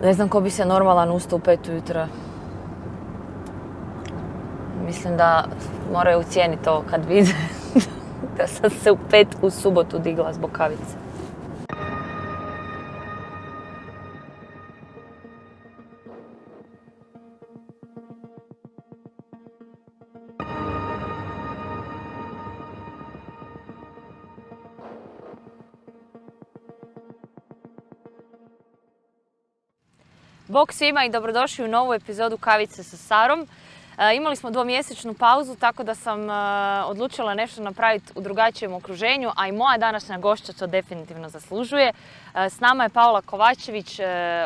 Ne znam ko bi se normalan ustao u 5 ujutro. Mislim da moraju ucijeniti to kad vide da sam se u 5 u subotu digla zbog kavice. Bok svima i dobrodošli u novu epizodu Kavice sa Sarom. Imali smo 2-mjesečnu pauzu, tako da sam odlučila nešto napraviti u drugačijem okruženju, a i moja današnja gošća to definitivno zaslužuje. S nama je Paola Kovačević,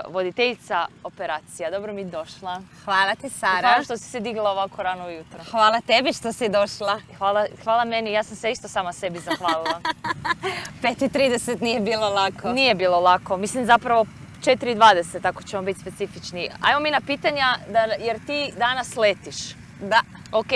voditeljica operacija. Dobro mi došla. Hvala ti, Sara. Hvala što si se digla ovako rano ujutro. Hvala tebi što si došla. Hvala meni, ja sam se isto sama sebi zahvalila. 5:30 nije bilo lako. Nije bilo lako, mislim zapravo 4:20, ako ćemo biti specifični. Ajmo mi na pitanja, jer ti danas letiš. Da. Ok.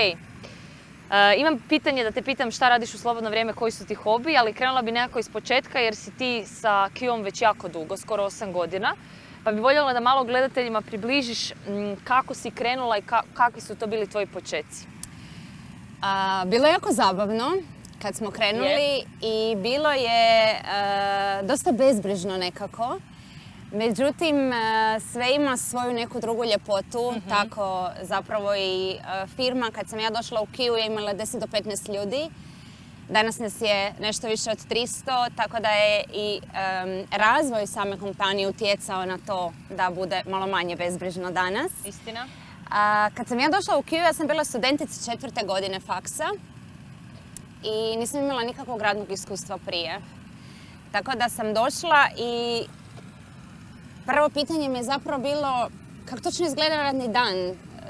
Imam pitanje da te pitam šta radiš u slobodno vrijeme, koji su ti hobi, ali krenula bi nekako iz početka jer si ti sa Kijom već jako dugo, skoro 8 godina. Pa bi voljela da malo gledateljima približiš kako si krenula i kakvi su to bili tvoji počeci. Bilo je jako zabavno kad smo krenuli i bilo je dosta bezbrižno nekako. Međutim, sve ima svoju neku drugu ljepotu, tako zapravo i firma, kad sam ja došla u Kiju, je imala 10 do 15 ljudi. Danas nas je nešto više od 300, tako da je i razvoj same kompanije utjecao na to da bude malo manje bezbrižno danas. Istina. Kad sam ja došla u Kiju, ja sam bila studentica 4. godine faksa i nisam imala nikakvog radnog iskustva prije. Tako da sam došla i prvo pitanje mi je zapravo bilo kako točno izgleda radni dan,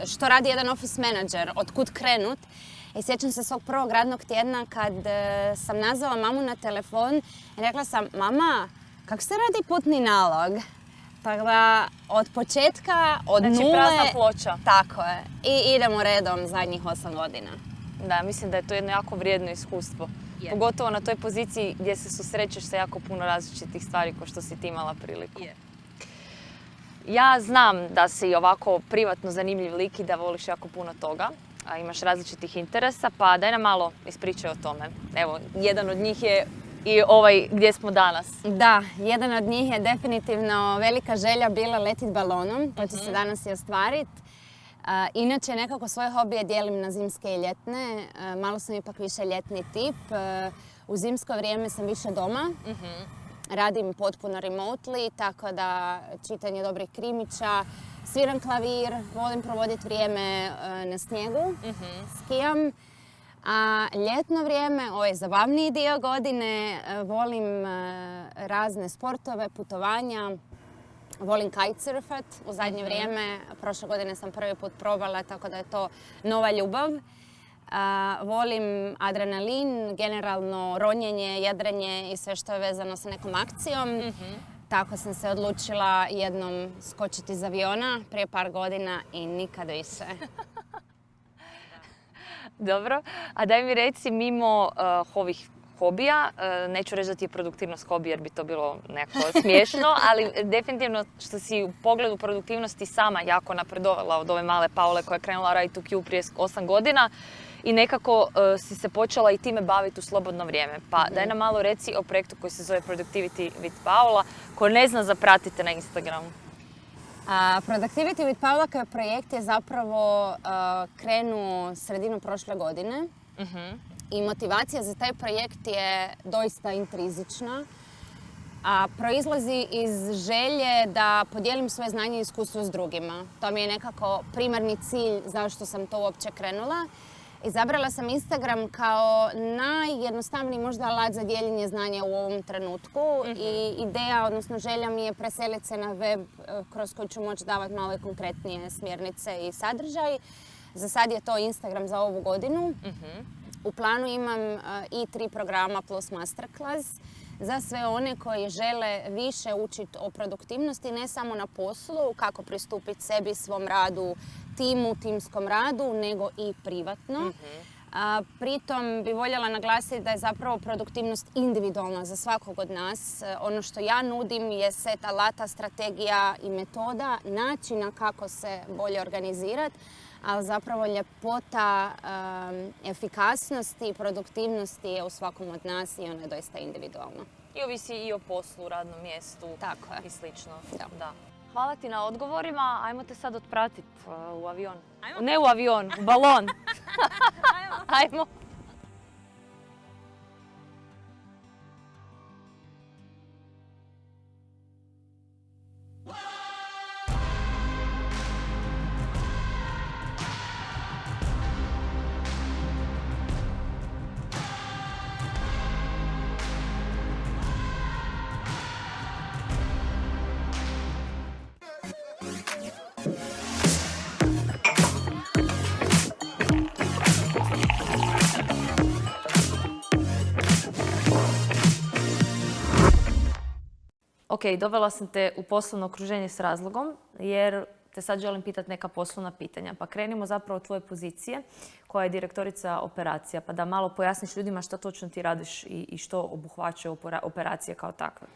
što radi jedan office manager, otkud krenut. I sjećam se svog prvog radnog tjedna kad sam nazvala mamu na telefon i rekla sam, mama, kako se radi putni nalog? Tako da od početka, od nule... Znači prazna ploča. Tako je. I idemo redom zadnjih 8 godina. Da, mislim da je to jedno jako vrijedno iskustvo. Pogotovo na toj poziciji gdje se susrećeš sa jako puno različitih stvari kao što si ti imala priliku. Ja znam da si ovako privatno zanimljiv lik i da voliš jako puno toga, a imaš različitih interesa, pa daj nam malo ispričaj o tome. Evo, jedan od njih je i ovaj gdje smo danas. Da, jedan od njih je definitivno velika želja bila letit balonom, to će se danas i ostvariti. Inače, nekako svoje hobije dijelim na zimske i ljetne, malo sam ipak više ljetni tip. U zimsko vrijeme sam više doma. Radim potpuno remotely, tako da čitanje dobrih krimića, sviram klavir, volim provoditi vrijeme na snijegu, skijam. A ljetno vrijeme, ovaj zabavniji dio godine, volim razne sportove, putovanja, volim kitesurfat u zadnje vrijeme. Prošle godine sam prvi put probala, tako da je to nova ljubav. Volim adrenalin, generalno ronjenje, jedrenje i sve što je vezano sa nekom akcijom. Tako sam se odlučila jednom skočiti iz aviona prije par godina i nikad više. Dobro, a daj mi reci mimo ovih hobija, neću reći da ti je produktivnost hobi jer bi to bilo nekako smiješno, ali definitivno što si u pogledu produktivnosti sama jako napredovala od ove male Paole koja je krenula raditi u Kiju prije 8 godina i nekako si se počela i time baviti u slobodno vrijeme. Pa daj nam malo reci o projektu koji se zove Productivity with Paola, koji ne zna zapratite na Instagramu. Productivity with Paola kao projekt je zapravo krenuo sredinu prošle godine. I motivacija za taj projekt je doista intrizična. Proizlazi iz želje da podijelim svoje znanje i iskustvo s drugima. To mi je nekako primarni cilj zašto sam to uopće krenula. Izabrala sam Instagram kao najjednostavniji možda alat za dijeljenje znanja u ovom trenutku. I ideja, odnosno želja mi je preseliti se na web kroz koji ću moći davati malo konkretnije smjernice i sadržaj. Za sad je to Instagram za ovu godinu. U planu imam i 3 programa plus masterclass za sve one koji žele više učiti o produktivnosti, ne samo na poslu, kako pristupiti sebi, svom radu, timu, timskom radu, nego i privatno. Pritom bi voljela naglasiti da je zapravo produktivnost individualna za svakog od nas. Ono što ja nudim je set alata, strategija i metoda, načina kako se bolje organizirati, ali zapravo ljepota efikasnosti i produktivnosti je u svakom od nas i ona je doista individualna. I ovisi i o poslu, radnom mjestu Tako je. i slično. Da. Hvala ti na odgovorima. Ajmo te sad otpratiti u avion. Ne u avion, u balon. Ajmo. Ok, dovela sam te u poslovno okruženje s razlogom, jer te sad želim pitati neka poslovna pitanja. Pa krenimo zapravo od tvoje pozicije, koja je direktorica operacija, pa da malo pojasniš ljudima što točno ti radiš i što obuhvaćaju operacije kao takve.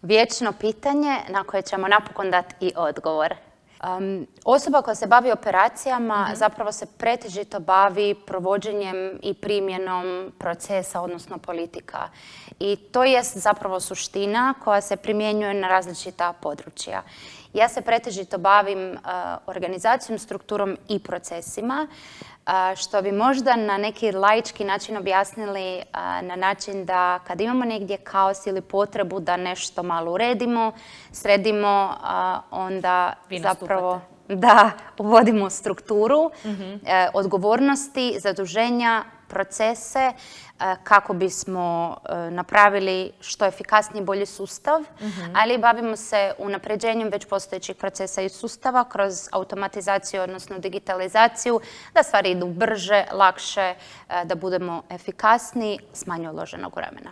Vječno pitanje na koje ćemo napokon dati i odgovor. Osoba koja se bavi operacijama zapravo se pretežito bavi provođenjem i primjenom procesa, odnosno politika. I to je zapravo suština koja se primjenjuje na različita područja. Ja se pretežito bavim organizacijom, strukturom i procesima, što bi možda na neki laički način objasnili na način da kad imamo negdje kaos ili potrebu da nešto malo uredimo, sredimo, onda zapravo da uvodimo strukturu, odgovornosti, zaduženja, procese kako bismo napravili što efikasniji i bolji sustav, ali bavimo se unapređenjem već postojećih procesa i sustava kroz automatizaciju, odnosno digitalizaciju, da stvari idu brže, lakše, da budemo efikasniji s manje uloženog vremena.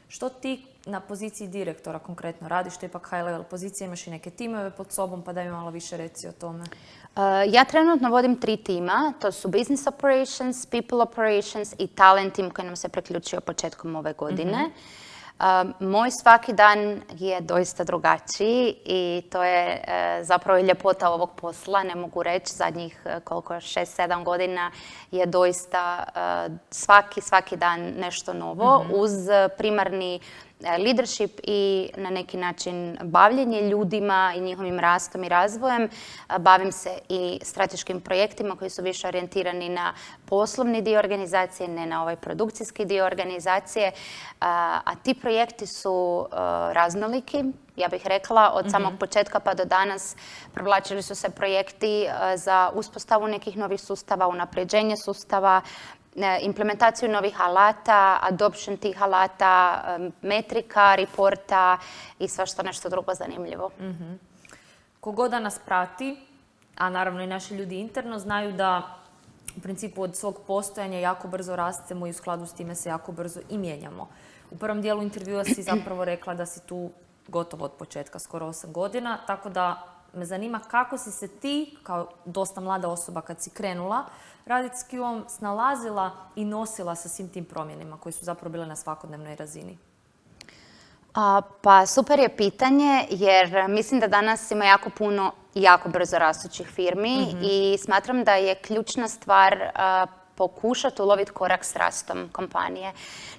Što ti na poziciji direktora konkretno radiš? To je ipak high level pozicija, imaš i neke timove pod sobom, pa daj mi malo više reci o tome. Ja trenutno vodim 3 tima, to su Business Operations, People Operations i Talent Team koji nam se priključio početkom ove godine. Moj svaki dan je doista drugačiji i to je zapravo ljepota ovog posla, ne mogu reći, zadnjih 6-7 godina je doista svaki dan nešto novo uz primarni leadership i na neki način bavljenje ljudima i njihovim rastom i razvojem. Bavim se i strateškim projektima koji su više orijentirani na poslovni dio organizacije, ne na ovaj produkcijski dio organizacije. A ti projekti su raznoliki. Ja bih rekla, od samog početka pa do danas provlačili su se projekti za uspostavu nekih novih sustava, unapređenje sustava, implementaciju novih alata, adoption tih alata, metrika, reporta i svašta nešto drugo zanimljivo. Kogod da nas prati, a naravno i naši ljudi interno, znaju da u principu od svog postojanja jako brzo rastemo i u skladu s time se jako brzo i mijenjamo. U prvom dijelu intervjua si zapravo rekla da si tu gotovo od početka, skoro 8 godina, tako da me zanima kako si se ti, kao dosta mlada osoba kad si krenula raditi s QM, snalazila i nosila sa svim tim promjenama koje su zapravo bile na svakodnevnoj razini. Pa super je pitanje jer mislim da danas ima jako puno jako brzo rastućih firmi i smatram da je ključna stvar pokušati uloviti korak s rastom kompanije.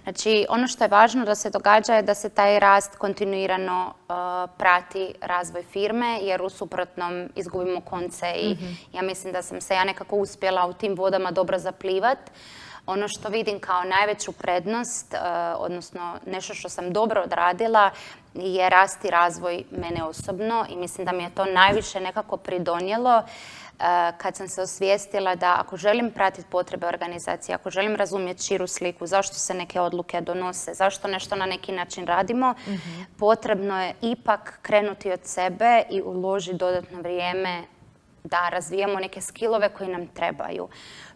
Znači, ono što je važno da se događa je da se taj rast kontinuirano prati razvoj firme, jer u suprotnom izgubimo konce i ja mislim da sam se ja nekako uspjela u tim vodama dobro zaplivat. Ono što vidim kao najveću prednost, odnosno nešto što sam dobro odradila, je rast i razvoj mene osobno i mislim da mi je to najviše nekako pridonijelo kad sam se osvijestila da ako želim pratiti potrebe organizacije, ako želim razumjeti širu sliku, zašto se neke odluke donose, zašto nešto na neki način radimo, potrebno je ipak krenuti od sebe i uložiti dodatno vrijeme da razvijamo neke skillove koji nam trebaju.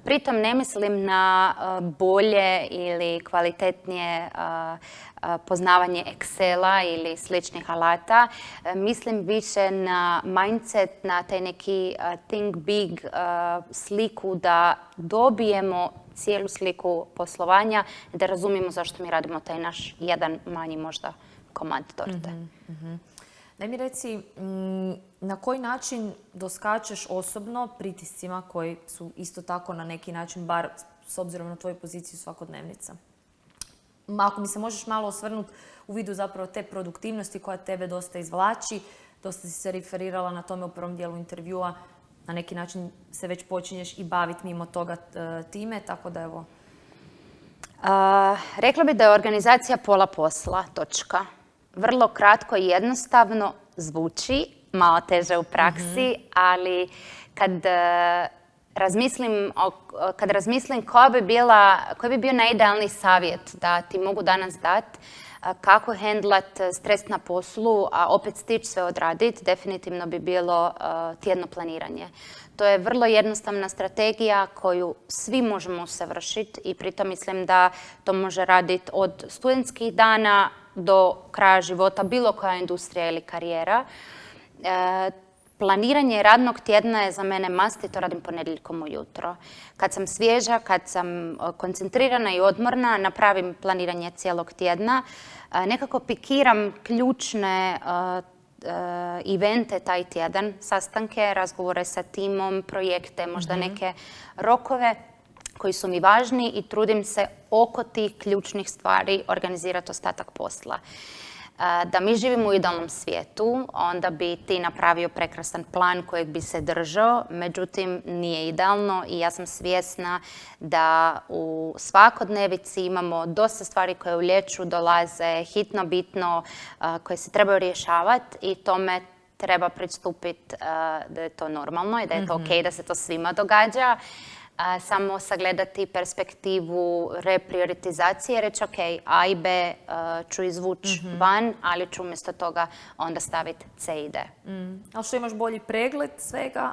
Pritom ne mislim na bolje ili kvalitetnije poznavanje Excela ili sličnih alata. Mislim više na mindset, na taj neki think big sliku da dobijemo cijelu sliku poslovanja i da razumijemo zašto mi radimo taj naš jedan manji možda komad torte. Daj mi reci, na koji način doskačeš osobno pritiscima koji su isto tako na neki način, bar s obzirom na tvoju poziciju, svakodnevnica? Ako mi se možeš malo osvrnuti u vidu zapravo te produktivnosti koja tebe dosta izvlači, dosta si se referirala na tome u prvom dijelu intervjua, na neki način se već počinješ i baviti mimo toga time, tako da evo... Rekla bih da je organizacija pola posla, točka. Vrlo kratko i jednostavno zvuči, malo teže u praksi, ali kad razmislim koji bi bio najidealniji savjet da ti mogu danas dati, kako hendlat stres na poslu, a opet stići sve odraditi, definitivno bi bilo tjedno planiranje. To je vrlo jednostavna strategija koju svi možemo usavršiti i pritom mislim da to može raditi od studentskih dana do kraja života, bilo koja industrija ili karijera. Planiranje radnog tjedna je za mene must i to radim ponedjeljkom ujutro. Kad sam svježa, kad sam koncentrirana i odmorna, napravim planiranje cijelog tjedna. Nekako pikiram ključne evente taj tjedan, sastanke, razgovore sa timom, projekte, možda neke rokove koji su mi važni i trudim se oko tih ključnih stvari organizirati ostatak posla. Da mi živimo u idealnom svijetu, onda bi ti napravio prekrasan plan kojeg bi se držao, međutim nije idealno i ja sam svjesna da u svakodnevici imamo dosta stvari koje ulijeću, dolaze hitno, bitno, koje se trebaju rješavati i tome treba pristupiti da je to normalno i da je to ok, da se to svima događa. Samo sagledati perspektivu reprioritizacije, reći ok, A i B ću izvući van, ali ću umjesto toga onda staviti C i D. Ali što imaš bolji pregled svega,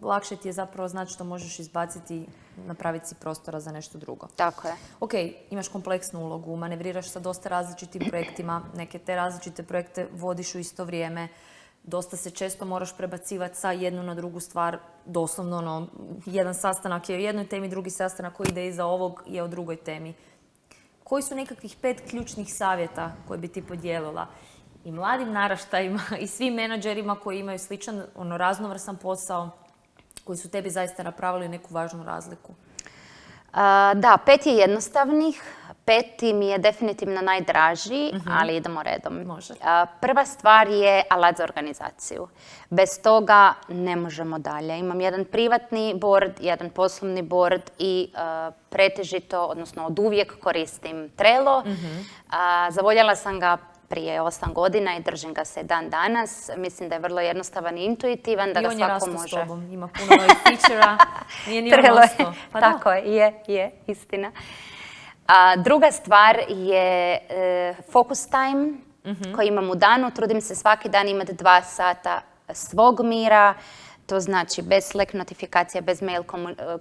lakše ti je zapravo znači što možeš izbaciti i napraviti si prostora za nešto drugo. Tako je. Ok, imaš kompleksnu ulogu, manevriraš sa dosta različitim projektima, neke te različite projekte vodiš u isto vrijeme. Dosta se često moraš prebacivati sa jednu na drugu stvar, doslovno jedan sastanak je o jednoj temi, drugi sastanak koji ide iza ovog je o drugoj temi. Koji su nekakvih 5 ključnih savjeta koje bi ti podijelila i mladim naraštajima i svim menadžerima koji imaju sličan, raznovrsan posao, koji su tebi zaista napravili neku važnu razliku? Da, 5 je jednostavnih. 5. mi je definitivno najdraži, ali idemo redom. Može. Prva stvar je alat za organizaciju. Bez toga ne možemo dalje. Imam jedan privatni board, jedan poslovni board i pretežito, odnosno od uvijek koristim Trello. Zavoljela sam ga prije 8 godina i držim ga se dan danas. Mislim da je vrlo jednostavan i intuitivan, da ga svako može... I on je rastao s tobom, ima puno novih feature-a, nije ni on ostao. Pa tako je, istina. Druga stvar je focus time koji imam u danu. Trudim se svaki dan imati 2 sata svog mira. To znači bez Slack notifikacija, bez mail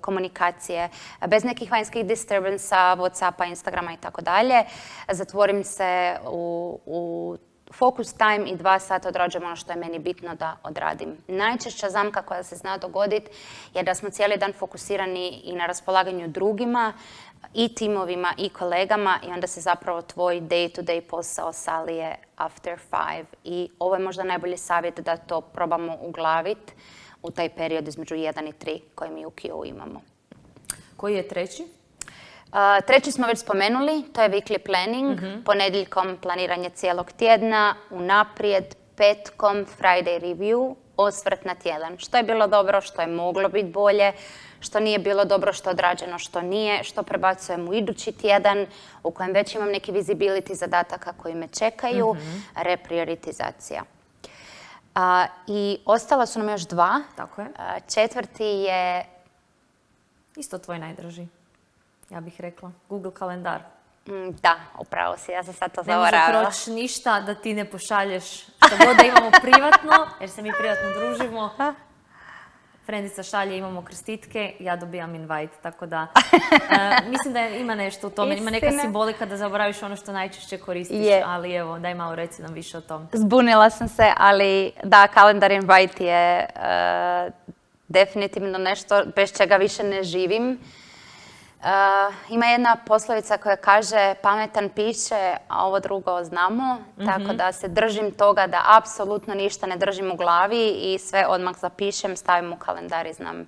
komunikacije, bez nekih vanjskih disturbansa, Whatsappa, Instagrama i tako dalje. Zatvorim se u focus time i 2 sata odrađujem ono što je meni bitno da odradim. Najčešća zamka koja se zna dogoditi je da smo cijeli dan fokusirani i na raspolaganju drugima, i timovima i kolegama i onda se zapravo tvoj day-to-day posao salije after 5. I ovo je možda najbolji savjet da to probamo uglaviti u taj period između 1 i 3 koji mi u Q imamo. Koji je treći? Treći smo već spomenuli, to je weekly planning, ponedjeljkom planiranje cijelog tjedna, unaprijed, petkom Friday review, osvrt na tjedan. Što je bilo dobro, što je moglo biti bolje, što nije bilo dobro, što je odrađeno, što nije, što prebacujem u idući tjedan u kojem već imam neki visibility zadataka koji me čekaju, reprioritizacija. I ostala su nam još 2. Tako je. 4. je... Isto tvoj najdraži, ja bih rekla. Google kalendar. Da, upravo si, ja sam sad to ne može zaboravila. proći ništa da ti ne pošalješ što god da imamo privatno, jer se mi privatno družimo. Frendica šalje, imamo krstitke, ja dobijam invite, tako da mislim da ima nešto u tome, ima neka simbolika da zaboraviš ono što najčešće koristiš, ali evo, daj malo reci nam više o tom. Zbunila sam se, ali da, kalendar invite je definitivno nešto bez čega više ne živim. Ima jedna poslovica koja kaže pametan piše, a ovo drugo znamo. Tako da se držim toga da apsolutno ništa ne držim u glavi i sve odmah zapišem, stavim u kalendar i znam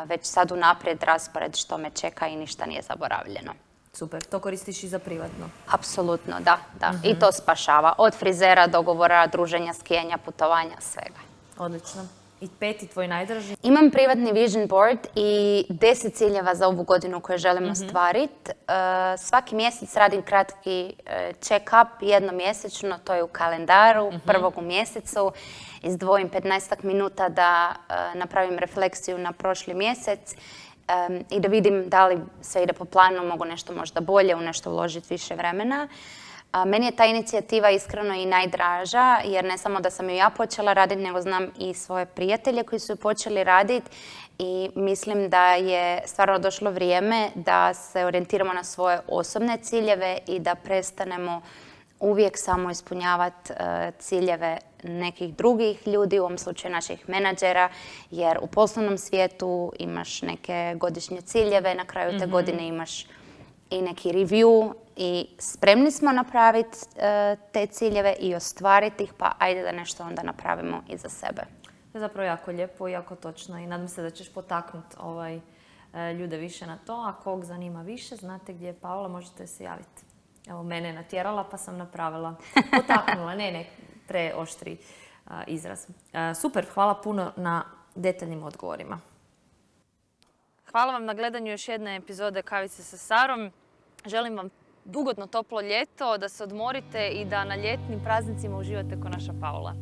već sad unaprijed raspored što me čeka i ništa nije zaboravljeno. Super, to koristiš i za privatno. Apsolutno, da. I to spašava. Od frizera, dogovora, druženja, skijanja, putovanja, svega. Odlično. I 5. tvoj najdraži? Imam privatni vision board i 10 ciljeva za ovu godinu koje želim ostvariti. Svaki mjesec radim kratki check-up, jednomjesečno, to je u kalendaru, prvog u mjesecu. Izdvojim 15 minuta da napravim refleksiju na prošli mjesec i da vidim da li sve ide po planu, mogu nešto možda bolje, u nešto uložiti više vremena. Meni je ta inicijativa iskreno i najdraža, jer ne samo da sam ju ja počela raditi, nego znam i svoje prijatelje koji su ju počeli raditi i mislim da je stvarno došlo vrijeme da se orijentiramo na svoje osobne ciljeve i da prestanemo uvijek samo ispunjavati ciljeve nekih drugih ljudi, u ovom slučaju naših menadžera, jer u poslovnom svijetu imaš neke godišnje ciljeve, na kraju te godine imaš i neki review i spremni smo napraviti te ciljeve i ostvariti ih, pa ajde da nešto onda napravimo i za sebe. To je zapravo jako lijepo i jako točno i nadam se da ćeš potaknuti ljude više na to. A kog zanima više, znate gdje je Paula, možete se javiti. Evo, mene je natjerala pa sam napravila, potaknula, ne, preoštri izraz. Super, hvala puno na detaljnim odgovorima. Hvala vam na gledanju još jedne epizode Kavice sa Sarom. Želim vam ugodno toplo ljeto, da se odmorite i da na ljetnim praznicima uživate ko naša Paula.